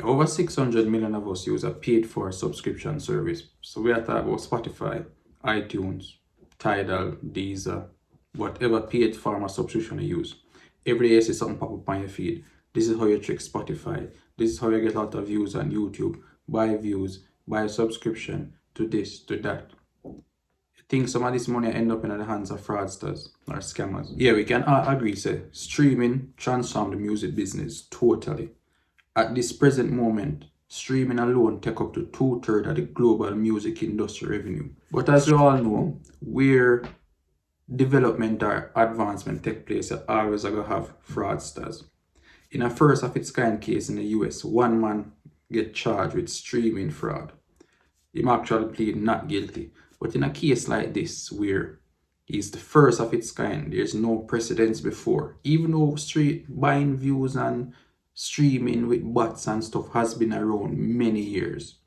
over 600 million of us use a paid for subscription service. So we are talking about Spotify, iTunes, Tidal, Deezer, whatever paid form of subscription you use. Every day you see something pop up on your feed. This is how you trick Spotify. This is how you get a lot of views on YouTube. Buy views, buy subscription to this, to that. You think some of this money end up in the hands of fraudsters or scammers? Yeah, we can all agree, say, streaming transformed the music business totally. At this present moment, streaming alone take up to 2/3 of the global music industry revenue. But as we all know, where development or advancement take place, you always are going to have fraudsters. In a first of its kind case in the US, one man get charged with streaming fraud. He actually plead not guilty. But in a case like this, where he's the first of its kind, there's no precedence before. Even though buying views and streaming with bots and stuff has been around many years.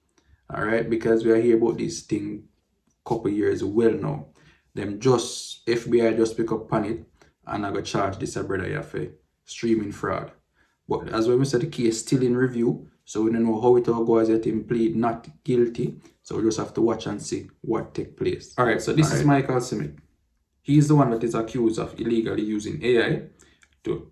Alright, because we are here about this thing couple years well now. FBI just pick up on it and I go charge this brother here for streaming fraud. But as when we said, the case still in review, so we don't know how it all goes yet. Him plead not guilty, so we just have to watch and see what take place. Alright, so this is Muziq. He's the one that is accused of illegally using AI to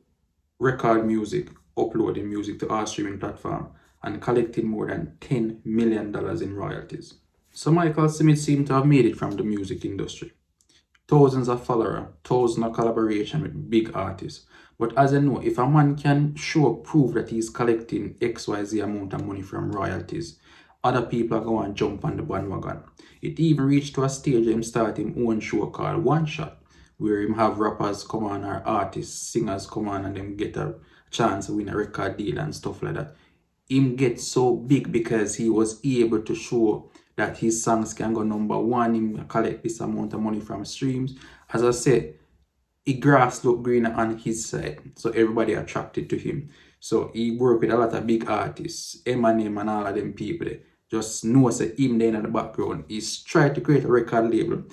record music, uploading music to our streaming platform, and collecting more than $10 million in royalties. So Michael Smith seemed to have made it from the music industry. Thousands of followers, thousands of collaboration with big artists. But as you know, if a man can show proof that he's collecting XYZ amount of money from royalties, other people are going to jump on the bandwagon. It even reached to a stage him start his own show called One Shot, where him have rappers come on or artists, singers come on and them get a chance to win a record deal and stuff like that. Him get so big because he was able to show that his songs can go #1, him collect this amount of money from streams. As I said, the grass looked greener on his side, so everybody attracted to him. So he worked with a lot of big artists, Eminem and all of them people. Just know that him there in the background. He's tried to create a record label,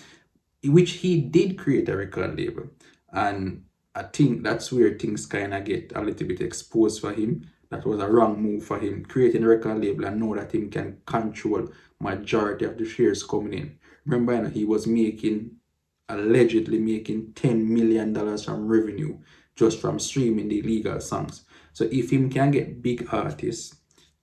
which he did create a record label. And I think that's where things kind of get a little bit exposed for him. That was a wrong move for him, creating a record label and know that him can control majority of the shares coming in. Remember, he was allegedly making $10 million from revenue just from streaming the illegal songs. So if him can get big artists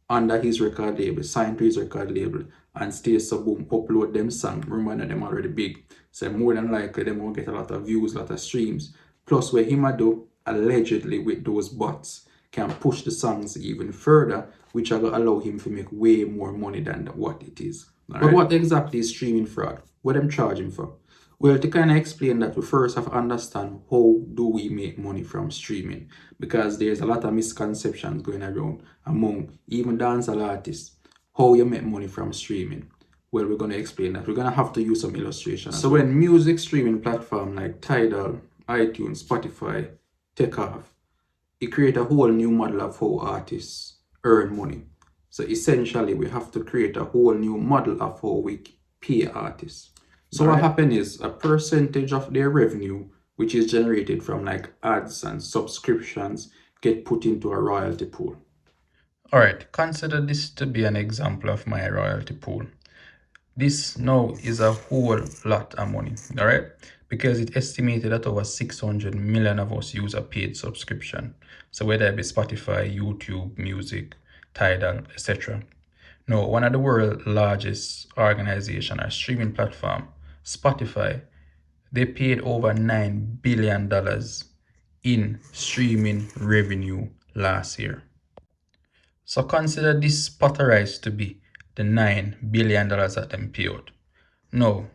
under his record label, signed to his record label, and stay so boom, upload them songs, remember them already big. So more than likely them will get a lot of views, a lot of streams. Plus what him do allegedly with those bots can push the songs even further, which will allow him to make way more money than what it is. But what exactly is streaming fraud? What them charging for? Well, to kind of explain that, we first have to understand how do we make money from streaming, because there's a lot of misconceptions going around among even dancehall artists, how you make money from streaming. Well, we're going to explain that. We're going to have to use some illustrations. So when music streaming platform like Tidal, iTunes, Spotify take off, it creates a whole new model of how artists earn money. So essentially, we have to create a whole new model of how we pay artists. So what happens is a percentage of their revenue, which is generated from like ads and subscriptions, get put into a royalty pool. All right, consider this to be an example of my royalty pool. This now is a whole lot of money, all right? Because it's estimated that over 600 million of us use a paid subscription. So whether it be Spotify, YouTube, Muziq, Tidal, etc. Now, one of the world's largest organization or streaming platform, Spotify, they paid over $9 billion in streaming revenue last year. So consider this pot of rice to be the $9 billion that them paid out. Now,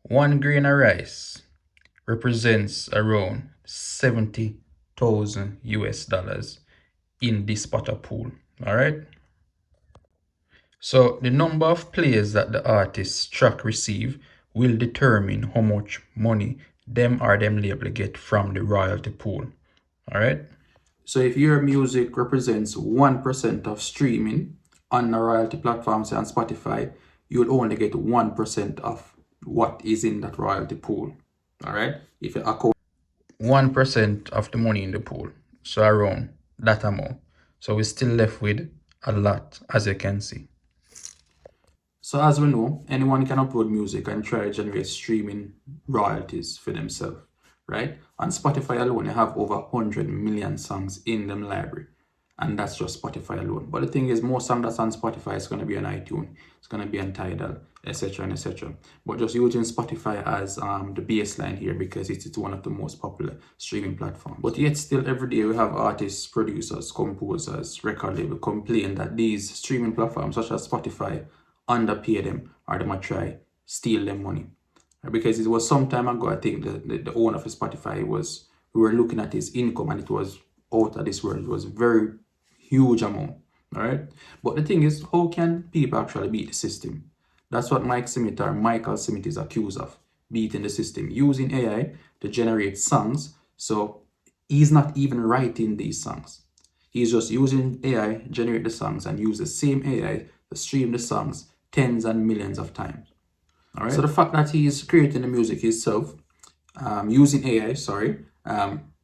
1 grain of rice represents around 70,000 US dollars in this pot of pool. All right. So the number of plays that the artist's track receive will determine how much money them label get from the royalty pool. All right. So if your music represents 1% of streaming on the royalty platforms and Spotify, you'll only get 1% of what is in that royalty pool. All right. If you account 1% of the money in the pool, so around that amount. So we're still left with a lot, as you can see. So as we know, anyone can upload music and try to generate streaming royalties for themselves, right? On Spotify alone, you have over 100 million songs in them library. And that's just Spotify alone. But the thing is, most songs that's on Spotify is going to be on iTunes. It's going to be on Tidal, etc. and etc. But just using Spotify as the baseline here because it's one of the most popular streaming platforms. But yet still every day we have artists, producers, composers, record label complain that these streaming platforms such as Spotify underpay them or they might try steal them money. Because it was some time ago, I think the owner of Spotify we were looking at his income and it was out of this world. It was very huge amount. All right. But the thing is, how can people actually beat the system? That's what Michael Smith is accused of, beating the system, using AI to generate songs. So he's not even writing these songs. He's just using AI, generate the songs, and use the same AI to stream the songs tens and millions of times. All right. So the fact that he's creating the music himself, using AI,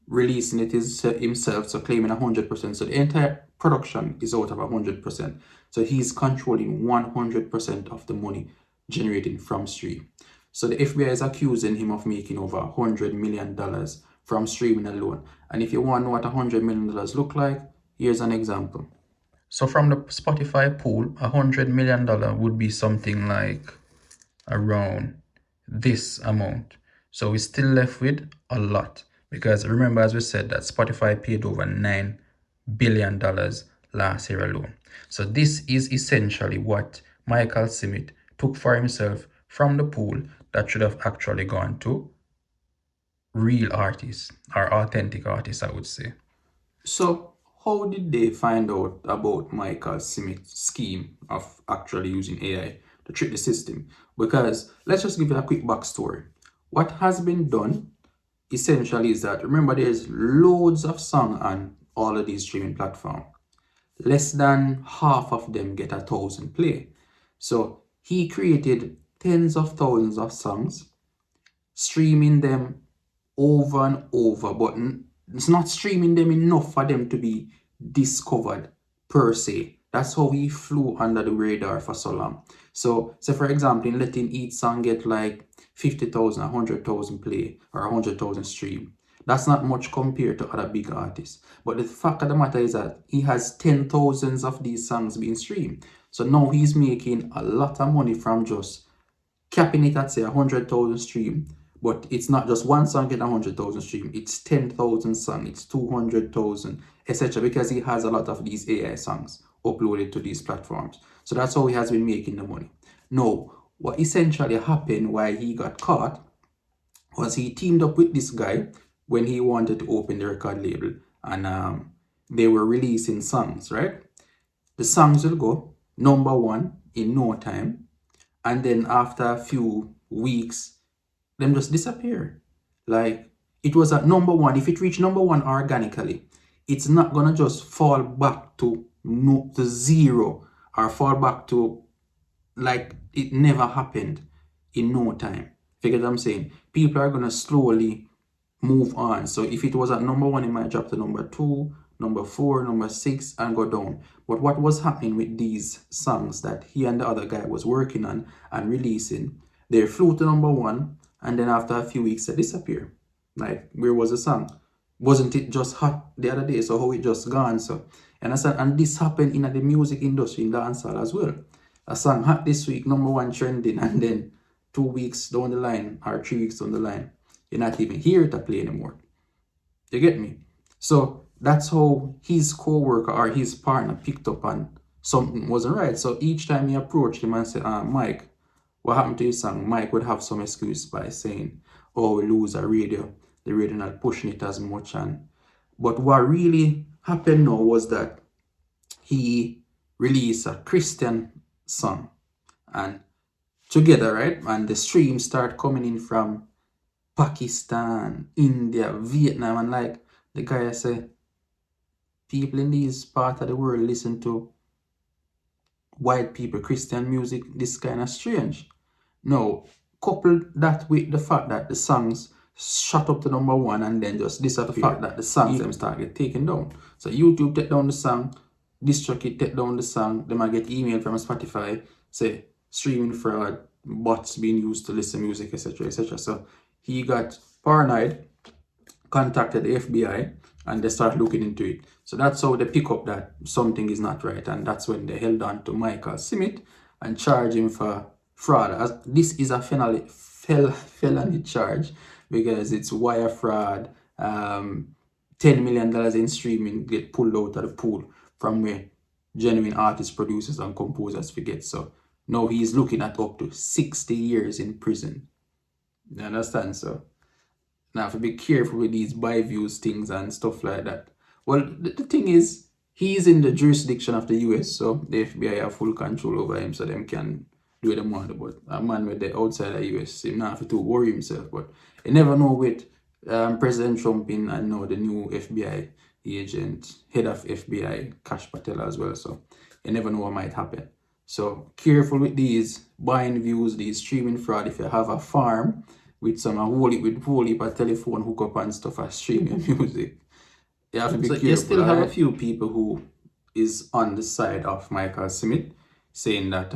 releasing it himself, so claiming 100%. So the entire production is out of 100%. So he's controlling 100% of the money generated from stream. So the FBI is accusing him of making over $100 million from streaming alone. And if you want to know what $100 million look like, here's an example. So from the Spotify pool, $100 million would be something like around this amount. So we're still left with a lot because remember, as we said, that Spotify paid over $9 billion last year alone. So this is essentially what Michael Smith took for himself from the pool that should have actually gone to real artists or authentic artists, I would say. So how did they find out about Michael Smith's scheme of actually using AI to trick the system? Because let's just give you a quick backstory. What has been done essentially is that, remember, there's loads of songs on all of these streaming platforms. Less than half of them get 1,000 play. So he created tens of thousands of songs, streaming them over and over, but it's not streaming them enough for them to be discovered per se. That's how he flew under the radar for so long. So for example, in letting each song get like 50,000, 100,000 play or 100,000 stream, that's not much compared to other big artists. But the fact of the matter is that he has 10,000s of these songs being streamed. So now he's making a lot of money from just capping it at say 100,000 stream. But it's not just one song getting 100,000 stream, it's 10,000 songs, it's 200,000, etc. Because he has a lot of these AI songs uploaded to these platforms. So that's how he has been making the money. Now, what essentially happened while he got caught was he teamed up with this guy when he wanted to open the record label, and they were releasing songs, right? The songs will go #1 in no time, and then after a few weeks, them just disappear. Like, it was at #1. If it reached #1 organically, it's not gonna just fall back to zero or fall back to like it never happened in no time. Figure what I'm saying? People are gonna slowly move on. So if it was at #1, it might drop to #2, #4, #6, and go down. But what was happening with these songs that he and the other guy was working on and releasing, they flew to #1, and then after a few weeks they disappear. Like, where was the song? Wasn't it just hot the other day? So how it just gone? So and this happened in the music industry, in dancehall as well. A song hot this week, #1 trending, and then 2 weeks down the line or 3 weeks down the line, you're not even here to play anymore. You get me? So that's how his co-worker or his partner picked up on something wasn't right. So each time he approached him and said, Mike, what happened to your song? Mike would have some excuse by saying, oh, we lose a radio. The radio not pushing it as much. But what really happened now was that he released a Christian song. And together, right? And the streams start coming in from Pakistan, India, Vietnam. And like the guy said, people in these parts of the world listen to white people, Christian music. This kind of strange. Now, couple that with the fact that the songs shot up to #1 and then just disappear. The fact that the songs them start get taken down. So YouTube take down the song, this track it take down the song, they might get email from Spotify say streaming fraud, bots being used to listen music, etc., etc. So he got paranoid, contacted the FBI, and they start looking into it. So that's how they pick up that something is not right, and that's when they held on to Michael Smith and charged him for fraud. As this is a felony charge because it's wire fraud. $10 million in streaming get pulled out of the pool from where genuine artists, producers, and composers forget. So now he's looking at up to 60 years in prison. You understand? So now, have to be careful with these buy views things and stuff like that. Well, the thing is, he's in the jurisdiction of the US, so the FBI have full control over him, so them can do what they want. But a man with the outside of the US, he not have to worry himself. But you never know with President Trump in and now the new FBI agent, head of FBI, Kash Patel as well. So you never know what might happen. So careful with these buying views, these streaming fraud. If you have a farm with some whole heap of telephone hookup and stuff and stream your music, you have to be careful. You still have a few people who is on the side of Michael Smith, saying that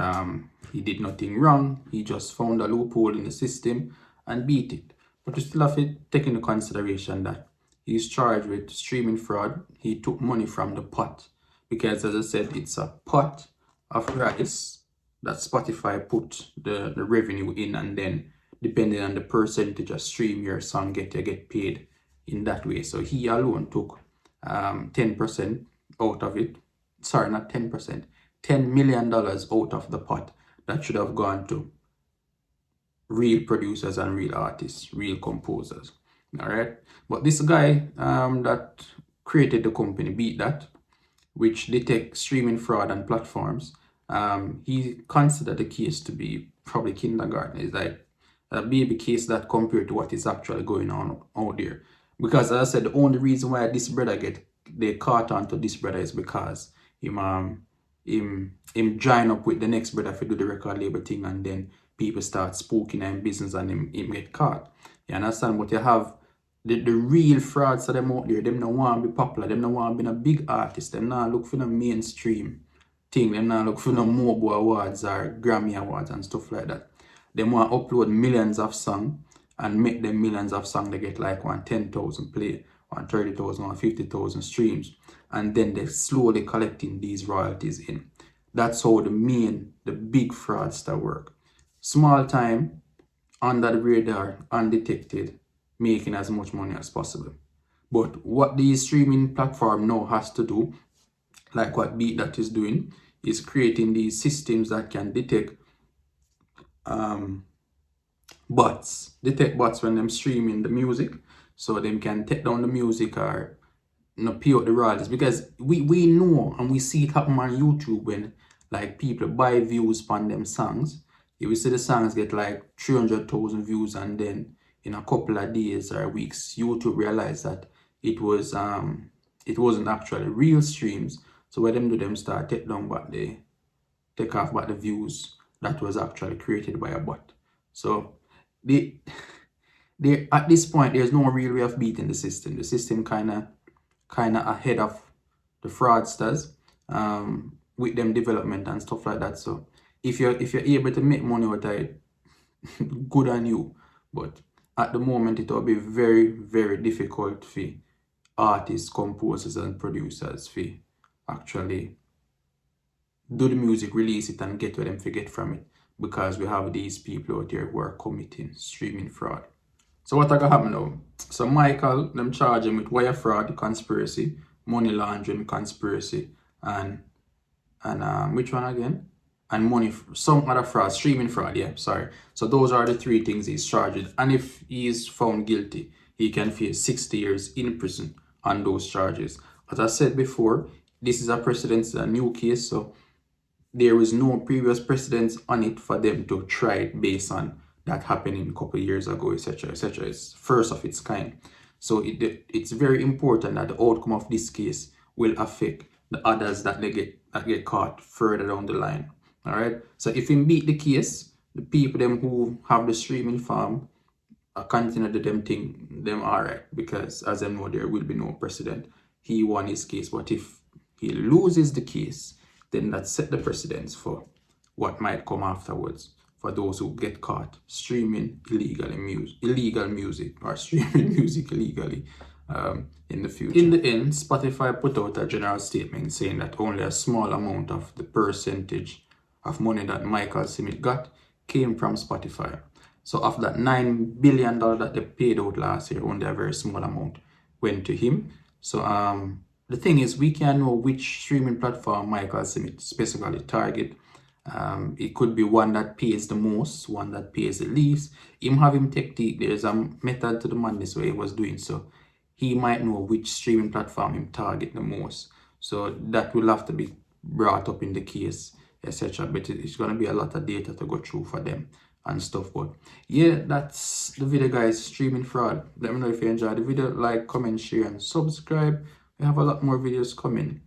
he did nothing wrong, he just found a loophole in the system and beat it. But you still have to take into consideration that he's charged with streaming fraud. He took money from the pot because, as I said, it's a pot of rice that Spotify put the revenue in, and then depending on the percentage of stream your song you get paid in that way. So he alone took 10% out of it. Sorry, not 10%. $10 million out of the pot that should have gone to real producers and real artists, real composers. All right. But this guy that created the company, Beat That, which detect streaming fraud on platforms, he considered the case to be probably kindergarten. It's like a baby case that compared to what is actually going on out there. Because as I said, the only reason why this brother they caught on to this brother is because him join up with the next brother to do the record label thing, and then people start spooking in business and him get caught. You understand? But you have the real frauds of them out there, them don't want to be popular, them don't want to be a big artist, them not look for the mainstream thing, them not look for the Mobo Awards or Grammy Awards and stuff like that. They want to upload millions of songs and make them millions of songs. They get like 10,000 play, 30,000, 50,000 streams, and then they're slowly collecting these royalties in. That's how the big fraudster work. Small time, under the radar, undetected, making as much money as possible. But what the streaming platform now has to do, like what Beat That is doing, is creating these systems that can detect bots when them streaming the music, so them can take down the music or pay out the royalties. Because we know and we see it happen on YouTube when like people buy views on them songs. You will see the songs get like 300,000 views, and then in a couple of days or weeks, YouTube realized that it wasn't actually real streams. So what them do, them start take off the views that was actually created by a bot. So they at this point, there's no real way of beating the system. The system kind of ahead of the fraudsters with them development and stuff like that. So if you're able to make money with it, good on you. But at the moment, it will be very, very difficult for artists, composers, and producers to actually do the music, release it, and get what them forget from it, because we have these people out there who are committing streaming fraud. So what gonna happen now? So Michael, them charge him with wire fraud, conspiracy, money laundering, conspiracy, and which one again? And some other fraud, streaming fraud, yeah, sorry. So those are the three things he's charged with. And if he is found guilty, he can face 60 years in prison on those charges. As I said before, this is a new case, so there is no previous precedence on it for them to try it based on that happening a couple of years ago, etc., etc. It's first of its kind. So it's very important that the outcome of this case will affect the others that get caught further down the line. All right. So if he beat the case, the people them who have the streaming farm continue to them think them all right, because as them know, there will be no precedent. He won his case, but if he loses the case, then that set the precedence for what might come afterwards for those who get caught streaming illegal music or streaming music illegally in the future. In the end, Spotify put out a general statement saying that only a small amount of the percentage of money that Michael Smith got came from Spotify. So of that $9 billion that they paid out last year, only a very small amount went to him. So the thing is, we can know which streaming platform Michael Smith specifically target. It could be one that pays the most, one that pays the least. Him having technique, there's a method to the madness where he was doing so. He might know which streaming platform him target the most. So that will have to be brought up in the case, etc. But it's going to be a lot of data to go through for them and stuff. But yeah, that's the video, guys. Streaming fraud. Let me know if you enjoyed the video. Like, comment, share, and subscribe. We have a lot more videos coming.